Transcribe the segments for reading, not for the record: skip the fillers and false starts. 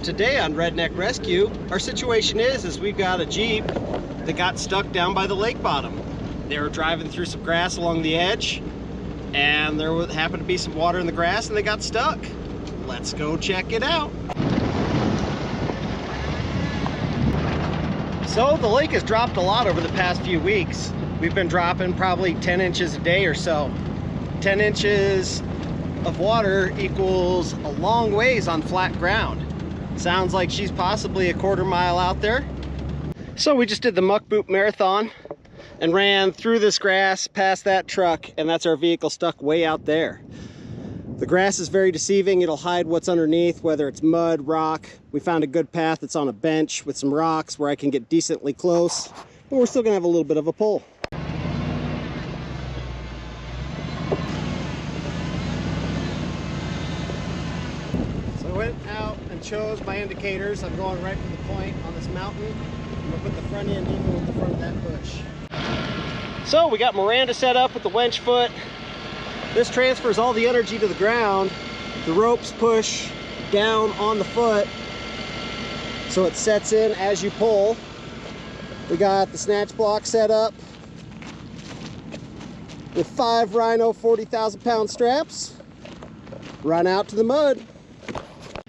Today on Redneck Rescue, our situation is we've got a Jeep that got stuck down by the lake bottom. They were driving through some grass along the edge, and there happened to be some water in the grass, and they got stuck. Let's go check it out. So the lake has dropped a lot over the past few weeks. We've been dropping probably 10 inches a day or so. 10 inches of water equals a long ways on flat ground. Sounds like she's possibly a quarter mile out there. So we just did the Muck Boot Marathon and ran through this grass past that truck, and that's our vehicle stuck way out there. The grass is very deceiving. It'll hide what's underneath, whether it's mud, rock. We found a good path that's on a bench with some rocks where I can get decently close, but we're still gonna have a little bit of a pull. So I went out and chose my indicators. I'm going right for the point on this mountain. I'm gonna put the front end even with the front of that bush. So we got Miranda set up with the winch foot. This transfers all the energy to the ground. The ropes push down on the foot, so it sets in as you pull. We got the snatch block set up with 5 Rhino 40,000-pound straps. Run out to the mud.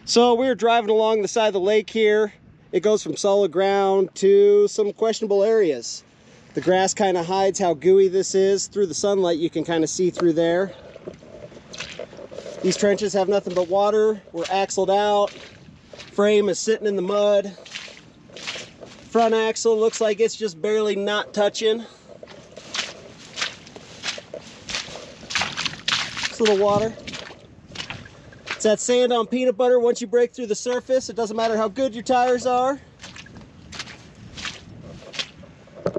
So we're driving along the side of the lake here. It goes from solid ground to some questionable areas. The grass kind of hides how gooey this is. Through the sunlight, you can kind of see through there. These trenches have nothing but water. We're axled out. Frame is sitting in the mud. Front axle looks like it's just barely not touching. Just a little water. It's that sand on peanut butter. Once you break through the surface, it doesn't matter how good your tires are.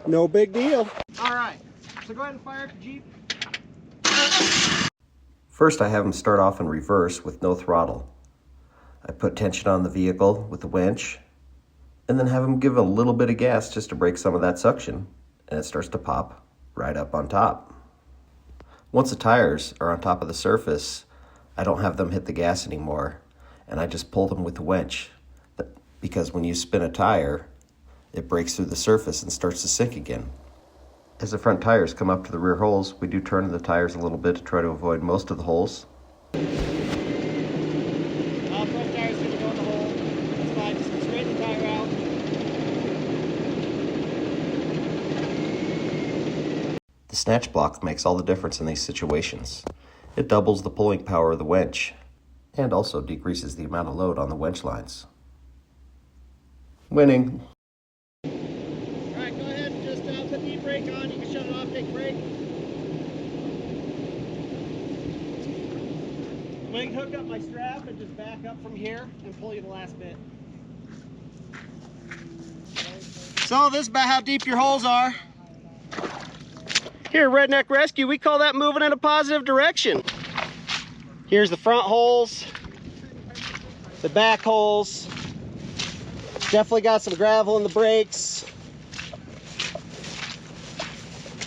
No big deal. All right, so go ahead and fire up the Jeep. First, I have them start off in reverse with no throttle. I put tension on the vehicle with the winch, and then have them give a little bit of gas just to break some of that suction, and it starts to pop right up on top. Once the tires are on top of the surface, I don't have them hit the gas anymore, and I just pull them with the winch, because when you spin a tire, it breaks through the surface and starts to sink again. As the front tires come up to the rear holes, we do turn the tires a little bit to try to avoid most of the holes. Front tire's gonna go in the hole. That's fine, just straighten the tire out. The snatch block makes all the difference in these situations. It doubles the pulling power of the winch, and also decreases the amount of load on the winch lines. Winning. Put the e-brake on, you can shut it off, take a break. I'm going to hook up my strap and just back up from here and pull you the last bit. So this is about how deep your holes are. Here at Redneck Rescue, we call that moving in a positive direction. Here's the front holes, the back holes. Definitely got some gravel in the brakes.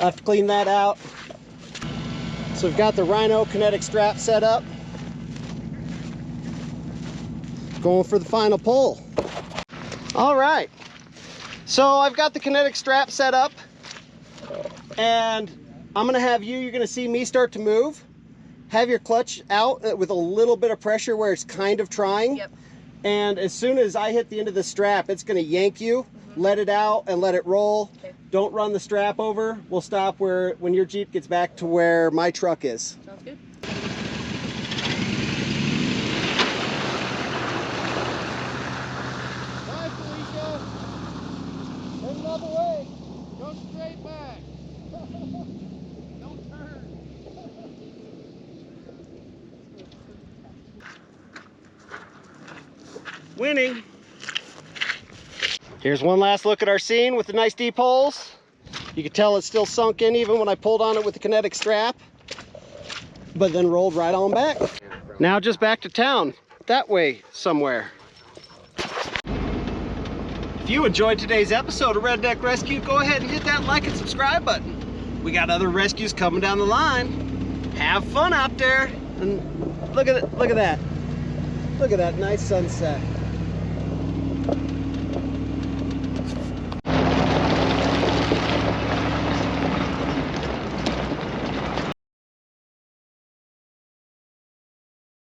I have to clean that out. So we've got the Rhino kinetic strap set up. Going for the final pull. All right. So I've got the kinetic strap set up, and I'm gonna have you're gonna see me start to move. Have your clutch out with a little bit of pressure where it's kind of trying. Yep. And as soon as I hit the end of the strap, it's gonna yank you. Let it out and let it roll. Okay. Don't run the strap over. We'll stop when your Jeep gets back to where my truck is. Sounds good. Bye, Felicia. Head another way. Go straight back. Don't turn. Winning. Here's one last look at our scene with the nice deep holes. You can tell it's still sunk in even when I pulled on it with the kinetic strap, but then rolled right on back. Now just back to town, that way somewhere. If you enjoyed today's episode of Redneck Rescue, go ahead and hit that like and subscribe button. We got other rescues coming down the line. Have fun out there. And look at it, look at that. Look at that nice sunset.